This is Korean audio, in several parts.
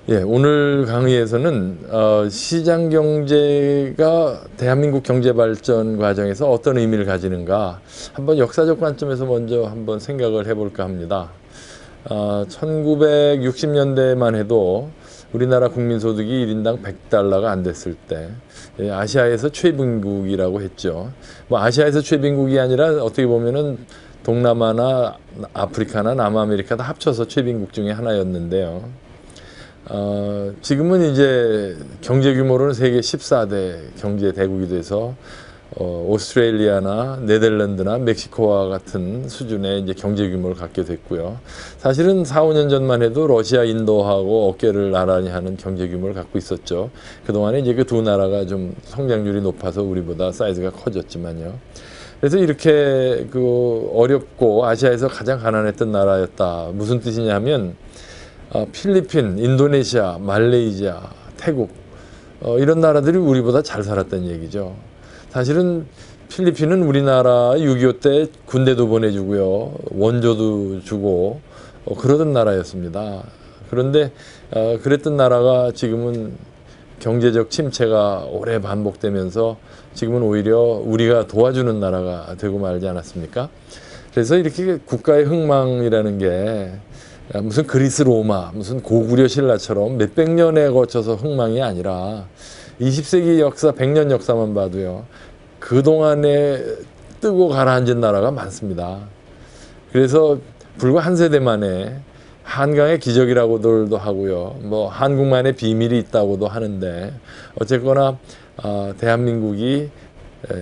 예, 오늘 강의에서는 시장 경제가 대한민국 경제 발전 과정에서 어떤 의미를 가지는가 한번 역사적 관점에서 먼저 한번 생각을 해볼까 합니다. 1960년대만 해도 우리나라 국민소득이 1인당 100달러가 안 됐을 때 아시아에서 최빈국이라고 했죠. 뭐 아시아에서 최빈국이 아니라 어떻게 보면은 동남아나 아프리카나 남아메리카 다 합쳐서 최빈국 중에 하나였는데요. 지금은 이제 경제 규모로는 세계 14대 경제 대국이 돼서 오스트레일리아나 네덜란드나 멕시코와 같은 수준의 이제 경제 규모를 갖게 됐고요. 사실은 4, 5년 전만 해도 러시아, 인도하고 어깨를 나란히 하는 경제 규모를 갖고 있었죠. 그동안에 이제 그 두 나라가 좀 성장률이 높아서 우리보다 사이즈가 커졌지만요. 그래서 이렇게 그 어렵고 아시아에서 가장 가난했던 나라였다. 무슨 뜻이냐면 필리핀, 인도네시아, 말레이시아, 태국 이런 나라들이 우리보다 잘 살았다는 얘기죠. 사실은 필리핀은 우리나라 6.25 때 군대도 보내주고요. 원조도 주고 그러던 나라였습니다. 그런데 그랬던 나라가 지금은 경제적 침체가 오래 반복되면서 지금은 오히려 우리가 도와주는 나라가 되고 말지 않았습니까? 그래서 이렇게 국가의 흥망이라는 게 무슨 그리스 로마, 무슨 고구려 신라처럼 몇백 년에 거쳐서 흥망이 아니라 20세기 역사, 100년 역사만 봐도요. 그동안에 뜨고 가라앉은 나라가 많습니다. 그래서 불과 한 세대 만에 한강의 기적이라고들도 하고요. 뭐 한국만의 비밀이 있다고도 하는데 어쨌거나 대한민국이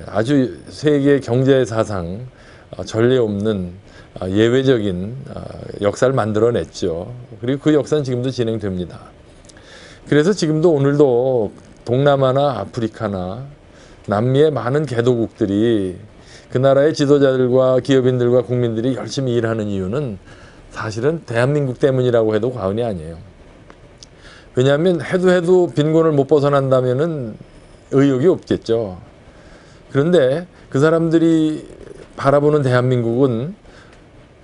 아주 세계 경제 사상 전례 없는 예외적인 역사를 만들어냈죠. 그리고 그 역사는 지금도 진행됩니다. 그래서 지금도 오늘도 동남아나 아프리카나 남미의 많은 개도국들이 그 나라의 지도자들과 기업인들과 국민들이 열심히 일하는 이유는 사실은 대한민국 때문이라고 해도 과언이 아니에요. 왜냐하면 해도 빈곤을 못 벗어난다면은 의욕이 없겠죠. 그런데 그 사람들이 바라보는 대한민국은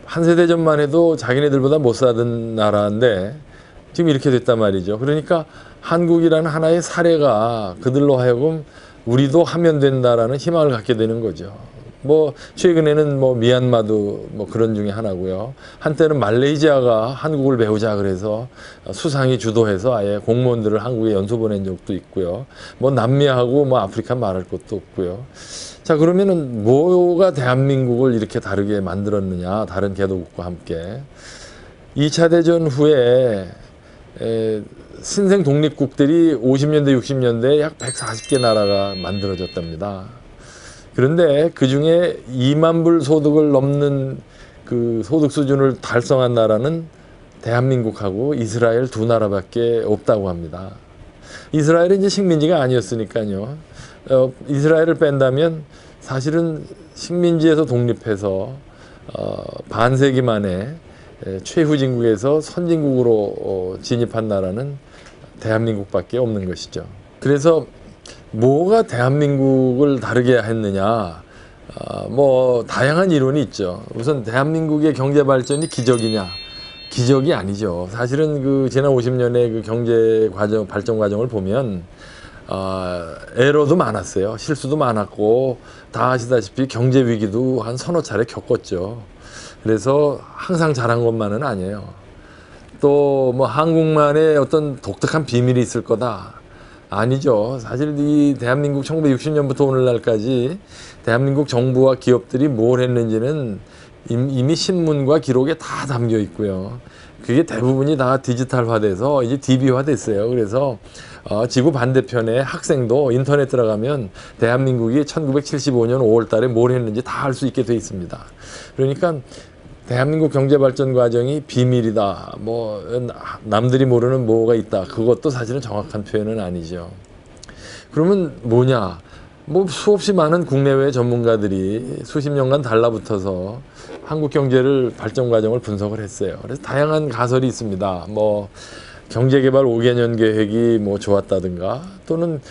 한 세대 전만 해도 자기네들보다 못 사던 나라인데 지금 이렇게 됐단 말이죠. 그러니까 한국이라는 하나의 사례가 그들로 하여금 우리도 하면 된다라는 희망을 갖게 되는 거죠. 뭐 최근에는 뭐 미얀마도 뭐 그런 중에 하나고요. 한때는 말레이시아가 한국을 배우자 그래서 수상이 주도해서 아예 공무원들을 한국에 연수 보낸 적도 있고요. 뭐 남미하고 뭐 아프리카 말할 것도 없고요. 자, 그러면은 뭐가 대한민국을 이렇게 다르게 만들었느냐, 다른 개도국과 함께. 2차 대전 후에 신생 독립국들이 50년대, 60년대에 약 140개 나라가 만들어졌답니다. 그런데 그 중에 2만 불 소득을 넘는 그 소득 수준을 달성한 나라는 대한민국하고 이스라엘 두 나라밖에 없다고 합니다. 이스라엘은 이제 식민지가 아니었으니까요. 이스라엘을 뺀다면 사실은 식민지에서 독립해서 반세기 만에 최후진국에서 선진국으로 진입한 나라는 대한민국밖에 없는 것이죠. 그래서 뭐가 대한민국을 다르게 했느냐, 뭐 다양한 이론이 있죠. 우선 대한민국의 경제 발전이 기적이냐? 기적이 아니죠. 사실은 그 지난 50년의 그 경제 과정, 발전 과정을 보면 에러도 많았어요. 실수도 많았고 다 아시다시피 경제 위기도 한 서너 차례 겪었죠. 그래서 항상 잘한 것만은 아니에요. 또 뭐 한국만의 어떤 독특한 비밀이 있을 거다. 아니죠. 사실 이 대한민국 1960년부터 오늘날까지 대한민국 정부와 기업들이 뭘 했는지는 이미 신문과 기록에 다 담겨 있고요. 그게 대부분이 다 디지털화돼서 이제 DB화 됐어요. 그래서 지구 반대편에 학생도 인터넷 들어가면 대한민국이 1975년 5월 달에 뭘 했는지 다 알 수 있게 돼 있습니다. 그러니까 대한민국 경제 발전 과정이 비밀이다. 뭐 남들이 모르는 뭐가 있다. 그것도 사실은 정확한 표현은 아니죠. 그러면 뭐냐? 뭐 수없이 많은 국내외 전문가들이 수십 년간 달라붙어서 한국 경제를 발전 과정을 분석을 했어요. 그래서 다양한 가설이 있습니다. 뭐 경제개발 5개년 계획이 뭐 좋았다든가 또는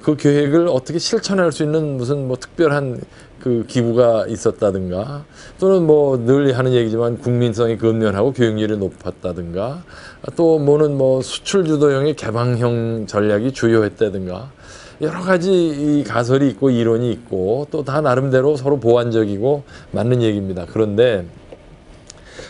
그 계획을 어떻게 실천할 수 있는 무슨 뭐 특별한 그 기부가 있었다든가, 또는 뭐 늘 하는 얘기지만 국민성이 근면하고 교육률이 높았다든가, 또 뭐는 뭐 수출 주도형의 개방형 전략이 주요했다든가, 여러 가지 이 가설이 있고 이론이 있고 또 다 나름대로 서로 보완적이고 맞는 얘기입니다. 그런데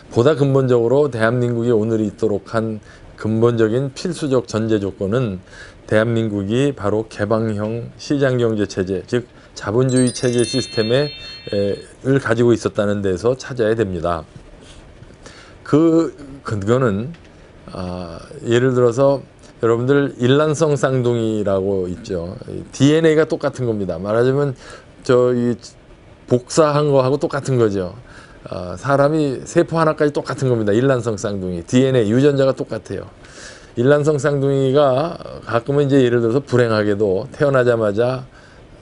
보다 근본적으로 대한민국이 오늘 있도록 한 근본적인 필수적 전제 조건은 대한민국이 바로 개방형 시장경제 체제, 즉 자본주의 체제 시스템을 가지고 있었다는 데서 찾아야 됩니다. 그 근거는 예를 들어서 여러분들 일란성 쌍둥이라고 있죠. DNA가 똑같은 겁니다. 말하자면 이 복사한 거하고 똑같은 거죠. 사람이 세포 하나까지 똑같은 겁니다. 일란성 쌍둥이. DNA 유전자가 똑같아요. 일란성 쌍둥이가 가끔은 이제 예를 들어서 불행하게도 태어나자마자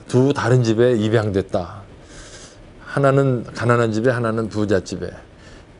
두 다른 집에 입양됐다. 하나는 가난한 집에, 하나는 부잣집에.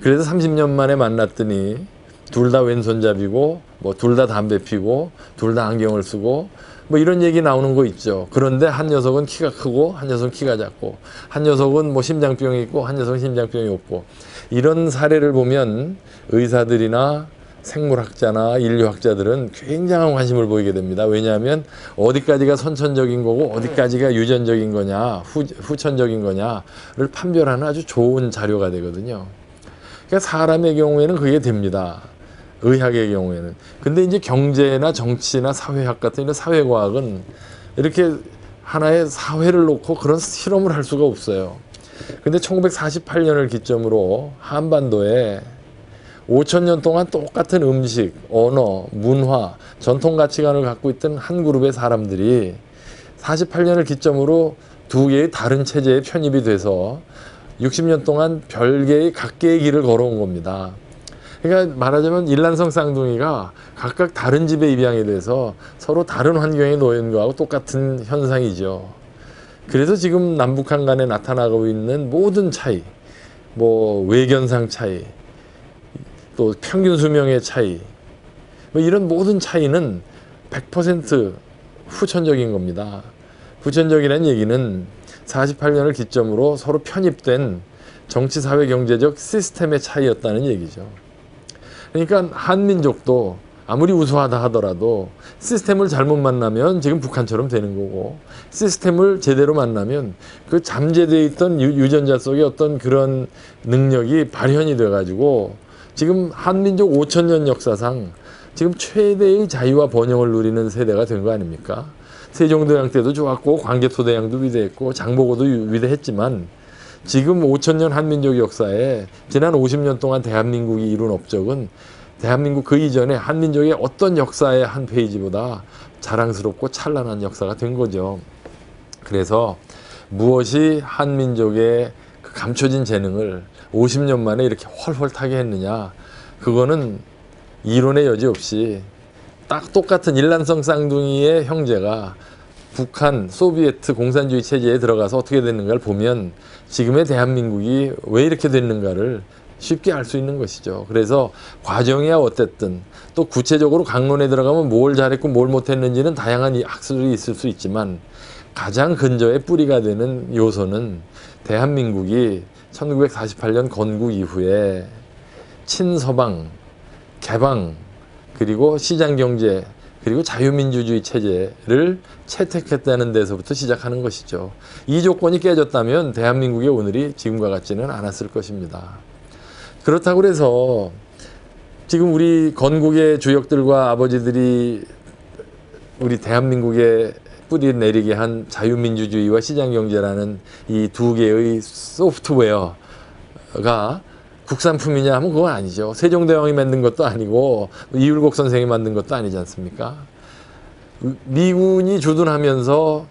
그래서 30년 만에 만났더니 둘 다 왼손잡이고 뭐 둘 다 담배 피고 둘 다 안경을 쓰고 뭐 이런 얘기 나오는 거 있죠. 그런데 한 녀석은 키가 크고 한 녀석은 키가 작고 한 녀석은 뭐 심장병이 있고 한 녀석은 심장병이 없고, 이런 사례를 보면 의사들이나 생물학자나 인류학자들은 굉장한 관심을 보이게 됩니다. 왜냐하면 어디까지가 선천적인 거고 어디까지가 유전적인 거냐, 후천적인 거냐를 판별하는 아주 좋은 자료가 되거든요. 그러니까 사람의 경우에는 그게 됩니다. 의학의 경우에는. 근데 이제 경제나 정치나 사회학 같은 이런 사회과학은 이렇게 하나의 사회를 놓고 그런 실험을 할 수가 없어요. 근데 1948년을 기점으로 한반도에 5,000년 동안 똑같은 음식, 언어, 문화, 전통 가치관을 갖고 있던 한 그룹의 사람들이 48년을 기점으로 두 개의 다른 체제에 편입이 돼서 60년 동안 별개의 각계의 길을 걸어온 겁니다. 그러니까 말하자면 일란성 쌍둥이가 각각 다른 집에 입양이 돼서 서로 다른 환경에 놓인 거하고 똑같은 현상이죠. 그래서 지금 남북한 간에 나타나고 있는 모든 차이, 뭐 외견상 차이, 또 평균 수명의 차이, 뭐 이런 모든 차이는 100% 후천적인 겁니다. 후천적이라는 얘기는 48년을 기점으로 서로 편입된 정치, 사회, 경제적 시스템의 차이였다는 얘기죠. 그러니까 한민족도 아무리 우수하다 하더라도 시스템을 잘못 만나면 지금 북한처럼 되는 거고, 시스템을 제대로 만나면 그 잠재되어 있던 유전자 속에 어떤 그런 능력이 발현이 돼가지고 지금 한민족 5,000년 역사상 지금 최대의 자유와 번영을 누리는 세대가 된 거 아닙니까? 세종대왕 때도 좋았고 광개토대왕도 위대했고 장보고도 위대했지만 지금 5,000년 한민족 역사에 지난 50년 동안 대한민국이 이룬 업적은 대한민국 그 이전에 한민족의 어떤 역사의 한 페이지보다 자랑스럽고 찬란한 역사가 된 거죠. 그래서 무엇이 한민족의 그 감춰진 재능을 50년 만에 이렇게 헐헐 타게 했느냐, 그거는 이론의 여지 없이 딱 똑같은 일란성 쌍둥이의 형제가 북한 소비에트 공산주의 체제에 들어가서 어떻게 됐는가를 보면 지금의 대한민국이 왜 이렇게 됐는가를 쉽게 알 수 있는 것이죠. 그래서 과정이야 어쨌든 또 구체적으로 강론에 들어가면 뭘 잘했고 뭘 못했는지는 다양한 학설이 있을 수 있지만 가장 근저의 뿌리가 되는 요소는 대한민국이 1948년 건국 이후에 친서방, 개방, 그리고 시장경제, 그리고 자유민주주의 체제를 채택했다는 데서부터 시작하는 것이죠. 이 조건이 깨졌다면 대한민국의 오늘이 지금과 같지는 않았을 것입니다. 그렇다고 해서 지금 우리 건국의 주역들과 아버지들이 우리 대한민국에 뿌리 내리게 한 자유민주주의와 시장경제라는 이 두 개의 소프트웨어가 국산품이냐 하면 그건 아니죠. 세종대왕이 만든 것도 아니고 이율곡 선생이 만든 것도 아니지 않습니까? 미군이 주둔하면서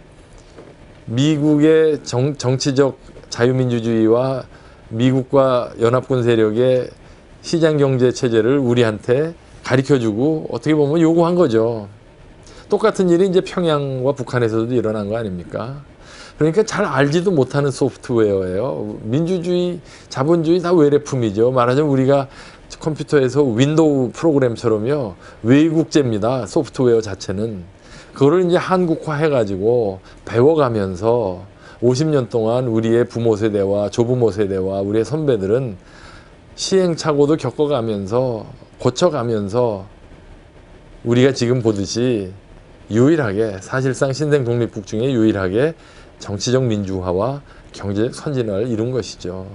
미국의 정치적 자유민주주의와 미국과 연합군 세력의 시장경제 체제를 우리한테 가르쳐주고 어떻게 보면 요구한 거죠. 똑같은 일이 이제 평양과 북한에서도 일어난 거 아닙니까? 그러니까 잘 알지도 못하는 소프트웨어예요. 민주주의, 자본주의 다 외래품이죠. 말하자면 우리가 컴퓨터에서 윈도우 프로그램처럼요. 외국제입니다. 소프트웨어 자체는. 그거를 이제 한국화 해가지고 배워가면서 50년 동안 우리의 부모 세대와 조부모 세대와 우리의 선배들은 시행착오도 겪어가면서 고쳐가면서 우리가 지금 보듯이 유일하게, 사실상 신생 독립국 중에 유일하게 정치적 민주화와 경제적 선진화를 이룬 것이죠.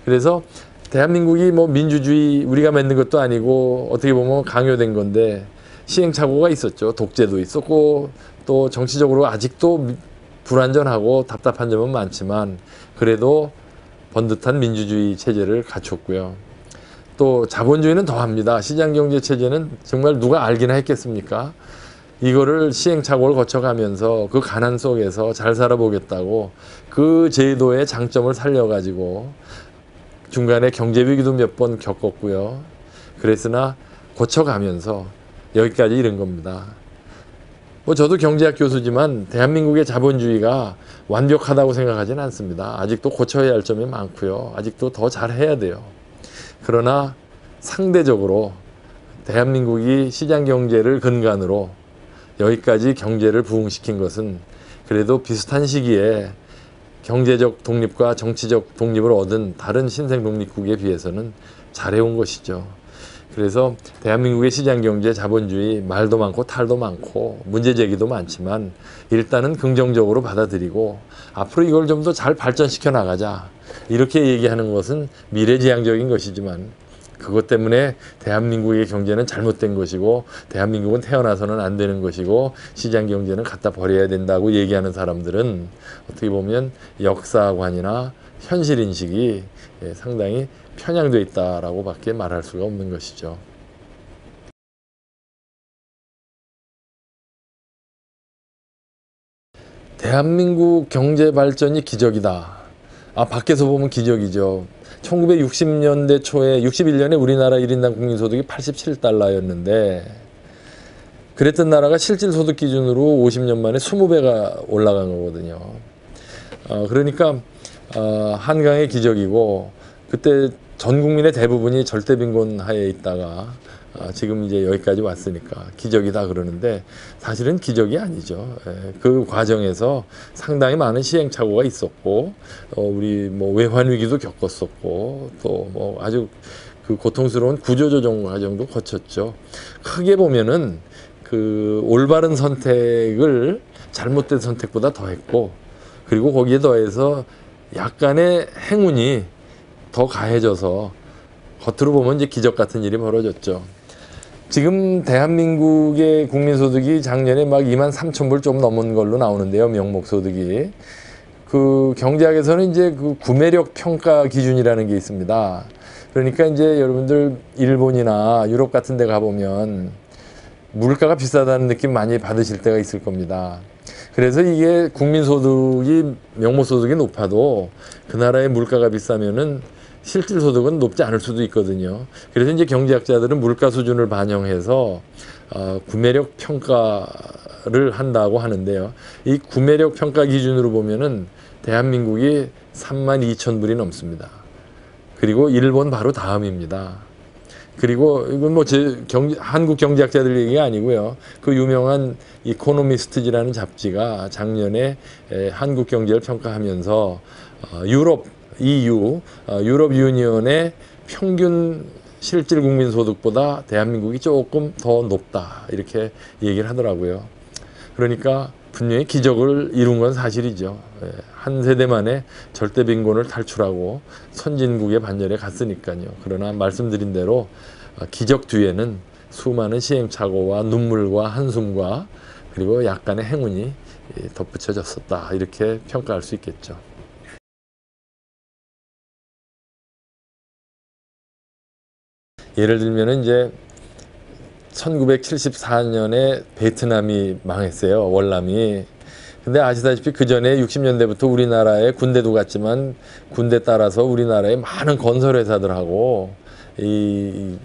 그래서 대한민국이 뭐 민주주의 우리가 만든 것도 아니고 어떻게 보면 강요된 건데 시행착오가 있었죠. 독재도 있었고 또 정치적으로 아직도 불완전하고 답답한 점은 많지만 그래도 번듯한 민주주의 체제를 갖췄고요. 또 자본주의는 더합니다. 시장경제 체제는 정말 누가 알기나 했겠습니까? 이거를 시행착오를 거쳐가면서 그 가난 속에서 잘 살아보겠다고 그 제도의 장점을 살려가지고 중간에 경제 위기도 몇 번 겪었고요. 그랬으나 고쳐가면서 여기까지 이른 겁니다. 뭐 저도 경제학 교수지만 대한민국의 자본주의가 완벽하다고 생각하지는 않습니다. 아직도 고쳐야 할 점이 많고요. 아직도 더 잘해야 돼요. 그러나 상대적으로 대한민국이 시장경제를 근간으로 여기까지 경제를 부흥시킨 것은 그래도 비슷한 시기에 경제적 독립과 정치적 독립을 얻은 다른 신생 독립국에 비해서는 잘해온 것이죠. 그래서 대한민국의 시장경제 자본주의 말도 많고 탈도 많고 문제제기도 많지만 일단은 긍정적으로 받아들이고 앞으로 이걸 좀 더 잘 발전시켜 나가자 이렇게 얘기하는 것은 미래지향적인 것이지만 그것 때문에 대한민국의 경제는 잘못된 것이고 대한민국은 태어나서는 안 되는 것이고 시장경제는 갖다 버려야 된다고 얘기하는 사람들은 어떻게 보면 역사관이나 현실인식이 상당히 편향되어 있다라고 밖에 말할 수가 없는 것이죠. 대한민국 경제 발전이 기적이다. 밖에서 보면 기적이죠. 1960년대 초에 61년에 우리나라 1인당 국민소득이 87달러였는데 그랬던 나라가 실질소득 기준으로 50년 만에 20배가 올라간 거거든요. 그러니까 한강의 기적이고 그때 전 국민의 대부분이 절대빈곤 하에 있다가 지금 이제 여기까지 왔으니까 기적이다 그러는데 사실은 기적이 아니죠. 그 과정에서 상당히 많은 시행착오가 있었고 우리 뭐 외환 위기도 겪었었고 또 뭐 아주 그 고통스러운 구조조정 과정도 거쳤죠. 크게 보면은 그 올바른 선택을 잘못된 선택보다 더했고 그리고 거기에 더해서 약간의 행운이 더 가해져서 겉으로 보면 이제 기적 같은 일이 벌어졌죠. 지금 대한민국의 국민소득이 작년에 막 23,000불 좀 넘은 걸로 나오는데요. 명목소득이. 그 경제학에서는 이제 그 구매력 평가 기준이라는 게 있습니다. 그러니까 이제 여러분들 일본이나 유럽 같은 데 가보면 물가가 비싸다는 느낌 많이 받으실 때가 있을 겁니다. 그래서 이게 국민소득이 명목소득이 높아도 그 나라의 물가가 비싸면은 실질 소득은 높지 않을 수도 있거든요. 그래서 이제 경제학자들은 물가 수준을 반영해서 구매력 평가를 한다고 하는데요. 이 구매력 평가 기준으로 보면은 대한민국이 32,000불이 넘습니다. 그리고 일본 바로 다음입니다. 그리고 이건 뭐 한국 경제학자들 얘기가 아니고요. 그 유명한 이코노미스트지라는 잡지가 작년에 한국 경제를 평가하면서 유럽 유럽 유니언의 평균 실질 국민 소득보다 대한민국이 조금 더 높다 이렇게 얘기를 하더라고요. 그러니까 분명히 기적을 이룬 건 사실이죠. 한 세대 만에 절대 빈곤을 탈출하고 선진국의 반열에 갔으니까요. 그러나 말씀드린 대로 기적 뒤에는 수많은 시행착오와 눈물과 한숨과 그리고 약간의 행운이 덧붙여졌었다 이렇게 평가할 수 있겠죠. 예를 들면 이제 1974년에 베트남이 망했어요. 월남이. 근데 아시다시피 그 전에 60년대부터 우리나라에 군대도 갔지만 군대 따라서 우리나라에 많은 건설회사들하고 이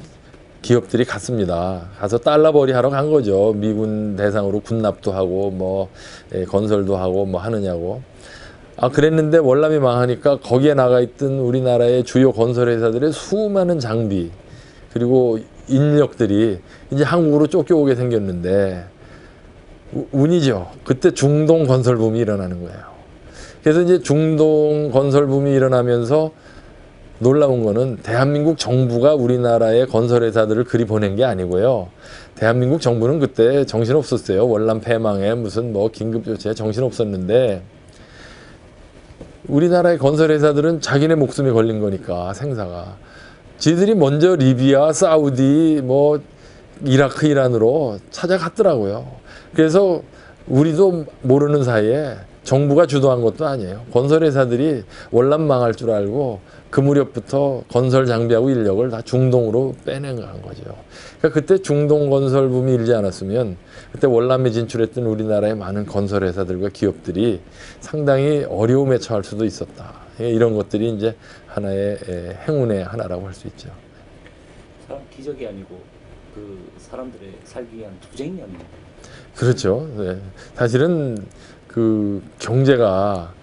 기업들이 갔습니다. 가서 달러벌이 하러 간 거죠. 미군 대상으로 군납도 하고 뭐 건설도 하고 뭐 하느냐고. 그랬는데 월남이 망하니까 거기에 나가 있던 우리나라의 주요 건설회사들의 수많은 장비 그리고 인력들이 이제 한국으로 쫓겨오게 생겼는데 운이죠. 그때 중동 건설 붐이 일어나는 거예요. 그래서 이제 중동 건설 붐이 일어나면서 놀라운 거는 대한민국 정부가 우리나라의 건설회사들을 그리 보낸 게 아니고요. 대한민국 정부는 그때 정신없었어요. 월남 패망에 무슨 뭐 긴급조치에 정신없었는데 우리나라의 건설회사들은 자기네 목숨이 걸린 거니까 생사가. 지들이 먼저 리비아, 사우디, 뭐 이라크, 이란으로 찾아갔더라고요. 그래서 우리도 모르는 사이에 정부가 주도한 것도 아니에요. 건설회사들이 월남 망할 줄 알고 그 무렵부터 건설 장비하고 인력을 다 중동으로 빼내간 거죠. 그러니까 그때 중동 건설 붐이 일지 않았으면 그때 월남에 진출했던 우리나라의 많은 건설회사들과 기업들이 상당히 어려움에 처할 수도 있었다. 이런 것들이 이제 하나의 행운의 하나라고 할 수 있죠. 기적이 아니고 그 사람들의 살기 위한 투쟁이었네요. 그렇죠. 네. 사실은 그 경제가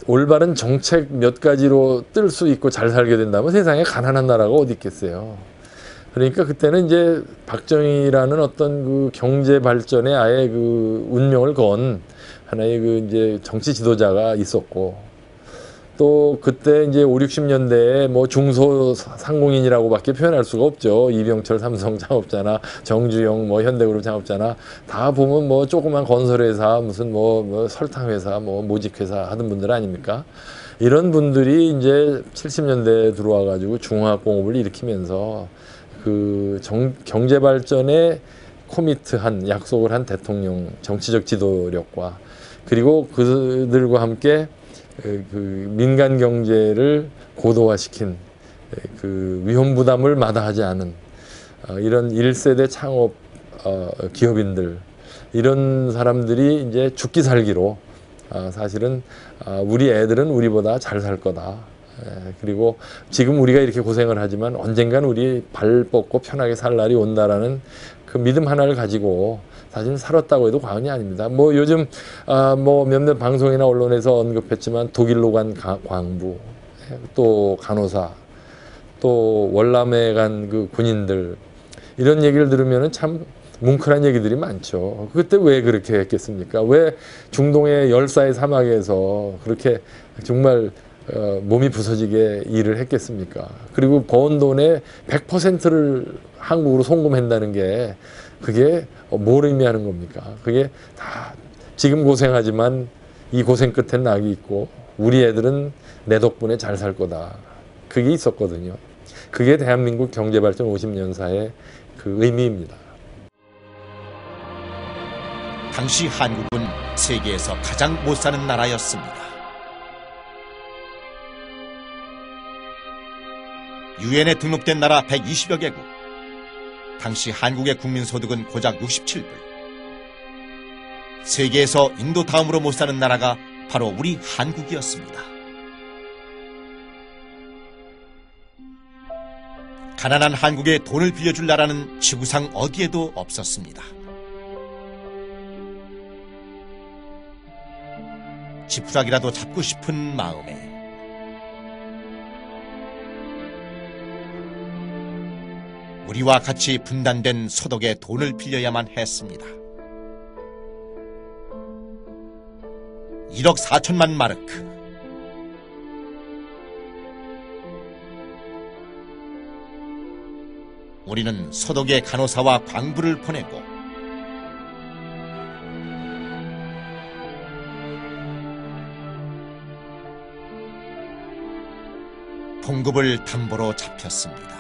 올바른 정책 몇 가지로 뜰 수 있고 잘 살게 된다면 세상에 가난한 나라가 어디 있겠어요. 그러니까 그때는 이제 박정희라는 어떤 그 경제 발전에 아예 그 운명을 건 하나의 그 이제 정치 지도자가 있었고 또 그때 이제 5, 60년대에 뭐 중소상공인이라고밖에 표현할 수가 없죠. 이병철 삼성 창업자나 정주영 뭐 현대그룹 창업자나 다 보면 뭐 조그만 건설회사 무슨 뭐 설탕회사 뭐 모직회사 하던 분들 아닙니까? 이런 분들이 이제 70년대에 들어와 가지고 중화학공업을 일으키면서 그 경제 발전에 코미트한 약속을 한 대통령 정치적 지도력과 그리고 그들과 함께 그 민간 경제를 고도화시킨 그 위험 부담을 마다하지 않은 이런 1세대 창업 기업인들 이런 사람들이 이제 죽기 살기로 사실은 우리 애들은 우리보다 잘 살 거다. 그리고 지금 우리가 이렇게 고생을 하지만 언젠간 우리 발 뻗고 편하게 살 날이 온다라는 그 믿음 하나를 가지고 사실 살았다고 해도 과언이 아닙니다. 뭐 요즘 뭐 몇몇 방송이나 언론에서 언급했지만 독일로 간 광부, 또 간호사, 또 월남에 간 그 군인들 이런 얘기를 들으면은 참 뭉클한 얘기들이 많죠. 그때 왜 그렇게 했겠습니까? 왜 중동의 열사의 사막에서 그렇게 정말 몸이 부서지게 일을 했겠습니까? 그리고 번 돈의 100%를 한국으로 송금한다는 게 그게 뭘 의미하는 겁니까? 그게 다 지금 고생하지만 이 고생 끝엔 낙이 있고 우리 애들은 내 덕분에 잘 살 거다. 그게 있었거든요. 그게 대한민국 경제발전 50년사의 그 의미입니다. 당시 한국은 세계에서 가장 못 사는 나라였습니다. 유엔에 등록된 나라 120여 개국. 당시 한국의 국민소득은 고작 67불. 세계에서 인도 다음으로 못 사는 나라가 바로 우리 한국이었습니다. 가난한 한국에 돈을 빌려줄 나라는 지구상 어디에도 없었습니다. 지푸라기라도 잡고 싶은 마음에 우리와 같이 분단된 서독에 돈을 빌려야만 했습니다. 1억 4천만 마르크. 우리는 서독에 간호사와 광부를 보내고 봉급을 담보로 잡혔습니다.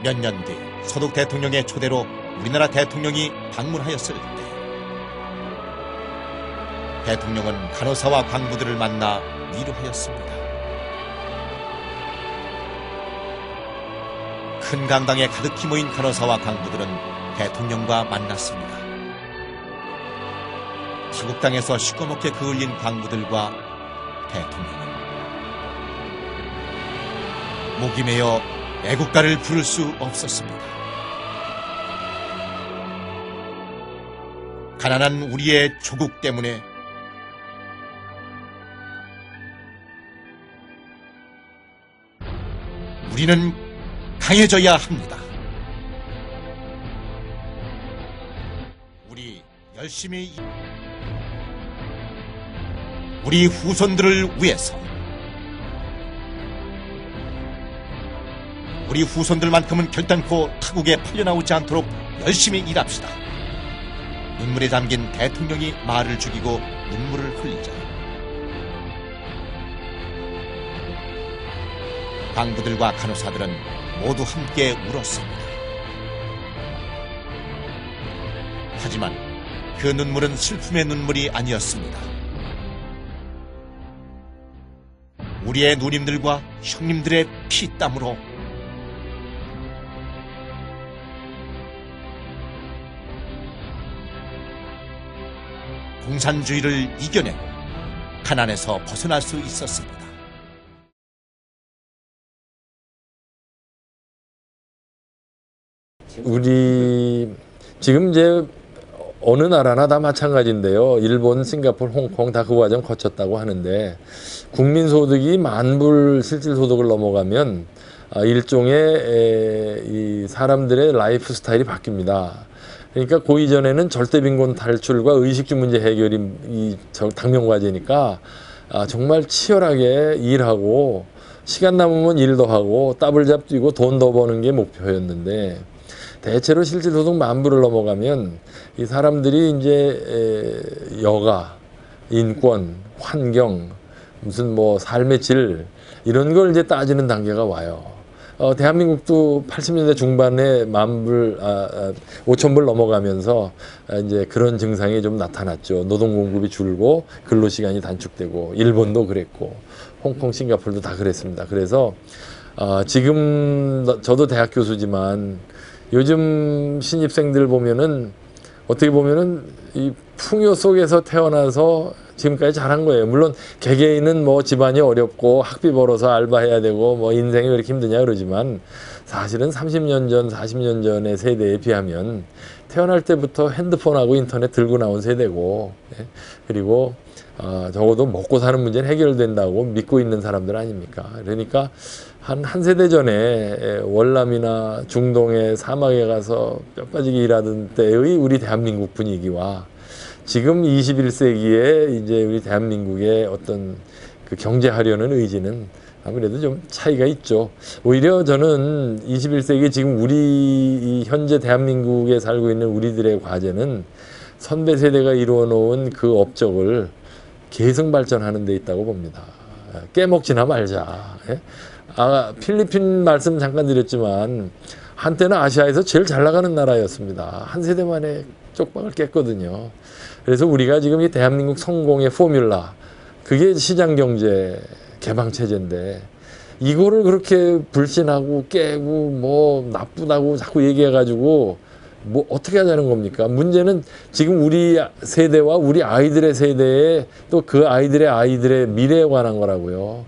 몇 년 뒤 서독 대통령의 초대로 우리나라 대통령이 방문하였을 때 대통령은 간호사와 광부들을 만나 위로하였습니다. 큰 강당에 가득히 모인 간호사와 광부들은 대통령과 만났습니다. 타국당에서 시꺼멓게 그을린 광부들과 대통령은 목이 메어 애국가를 부를 수 없었습니다. 가난한 우리의 조국 때문에 우리는 강해져야 합니다. 열심히 우리 후손들을 위해서, 우리 후손들만큼은 결단코 타국에 팔려나오지 않도록 열심히 일합시다. 눈물에 담긴 대통령이 말을 죽이고 눈물을 흘리자 강부들과 간호사들은 모두 함께 울었습니다. 하지만 그 눈물은 슬픔의 눈물이 아니었습니다. 우리의 누님들과 형님들의 피땀으로 공산주의를 이겨내고 가난에서 벗어날 수 있었습니다. 우리 지금 이제 어느 나라나 다 마찬가지인데요. 일본, 싱가포르, 홍콩 다 그 과정 거쳤다고 하는데 국민소득이 10,000불 실질소득을 넘어가면 일종의 이 사람들의 라이프 스타일이 바뀝니다. 그러니까 그 이전에는 절대빈곤 탈출과 의식주 문제 해결이 이 당면과제니까 정말 치열하게 일하고 시간 남으면 일도 하고 따블잡 뛰고 돈 더 버는 게 목표였는데 대체로 실질소득 10,000불을 넘어가면 이 사람들이 이제 여가, 인권, 환경, 무슨 뭐 삶의 질 이런 걸 이제 따지는 단계가 와요. 대한민국도 80년대 중반에 5,000불 넘어가면서 이제 그런 증상이 좀 나타났죠. 노동 공급이 줄고 근로 시간이 단축되고 일본도 그랬고 홍콩, 싱가포르도 다 그랬습니다. 그래서 지금 저도 대학 교수지만 요즘 신입생들 보면은 어떻게 보면은 이 풍요 속에서 태어나서 지금까지 잘한 거예요. 물론 개개인은 뭐 집안이 어렵고 학비 벌어서 알바해야 되고 뭐 인생이 왜 이렇게 힘드냐 그러지만 사실은 30년 전, 40년 전의 세대에 비하면 태어날 때부터 핸드폰하고 인터넷 들고 나온 세대고 그리고 적어도 먹고 사는 문제는 해결된다고 믿고 있는 사람들 아닙니까? 그러니까 한 세대 전에 월남이나 중동의 사막에 가서 뼈 빠지게 일하던 때의 우리 대한민국 분위기와 지금 21세기에 이제 우리 대한민국의 어떤 그 경제하려는 의지는 아무래도 좀 차이가 있죠. 오히려 저는 21세기 지금 우리 현재 대한민국에 살고 있는 우리들의 과제는 선배 세대가 이루어 놓은 그 업적을 계승 발전하는 데 있다고 봅니다. 깨먹지나 말자. 필리핀 말씀 잠깐 드렸지만 한때는 아시아에서 제일 잘 나가는 나라였습니다. 한 세대 만에 쪽박을 깼거든요. 그래서 우리가 지금 이 대한민국 성공의 포뮬라 그게 시장경제 개방체제인데 이거를 그렇게 불신하고 깨고 뭐 나쁘다고 자꾸 얘기해가지고 뭐 어떻게 하자는 겁니까? 문제는 지금 우리 세대와 우리 아이들의 세대에 또 그 아이들의 미래에 관한 거라고요.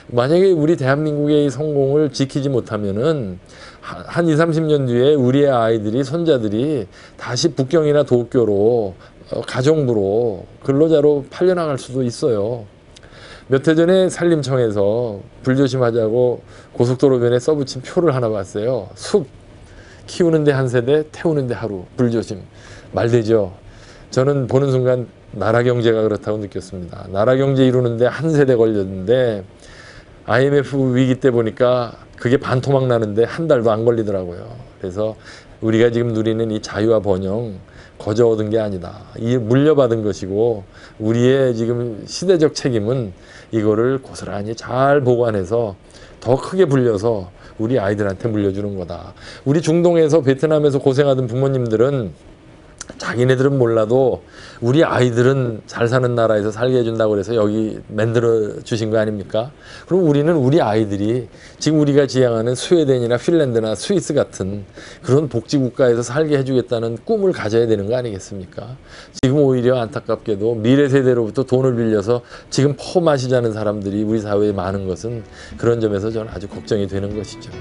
만약에 우리 대한민국의 성공을 지키지 못하면은 한 20, 30년 뒤에 우리의 아이들이 손자들이 다시 북경이나 도쿄로 가정부로 근로자로 팔려나갈 수도 있어요. 몇 해 전에 산림청에서 불조심하자고 고속도로변에 써붙인 표를 하나 봤어요. 숲 키우는데 한 세대, 태우는데 하루. 불조심. 말되죠. 저는 보는 순간 나라 경제가 그렇다고 느꼈습니다. 나라 경제 이루는데 한 세대 걸렸는데 IMF 위기 때 보니까 그게 반토막 나는데 한 달도 안 걸리더라고요. 그래서 우리가 지금 누리는 이 자유와 번영 거저 얻은 게 아니다. 이 물려받은 것이고 우리의 지금 시대적 책임은 이거를 고스란히 잘 보관해서 더 크게 불려서 우리 아이들한테 물려주는 거다. 우리 중동에서 베트남에서 고생하던 부모님들은 자기네들은 몰라도 우리 아이들은 잘 사는 나라에서 살게 해준다고 그래서 여기 만들어 주신 거 아닙니까? 그럼 우리는 우리 아이들이 지금 우리가 지향하는 스웨덴이나 핀란드나 스위스 같은 그런 복지국가에서 살게 해주겠다는 꿈을 가져야 되는 거 아니겠습니까? 지금 오히려 안타깝게도 미래 세대로부터 돈을 빌려서 지금 퍼 마시자는 사람들이 우리 사회에 많은 것은 그런 점에서 저는 아주 걱정이 되는 것이죠.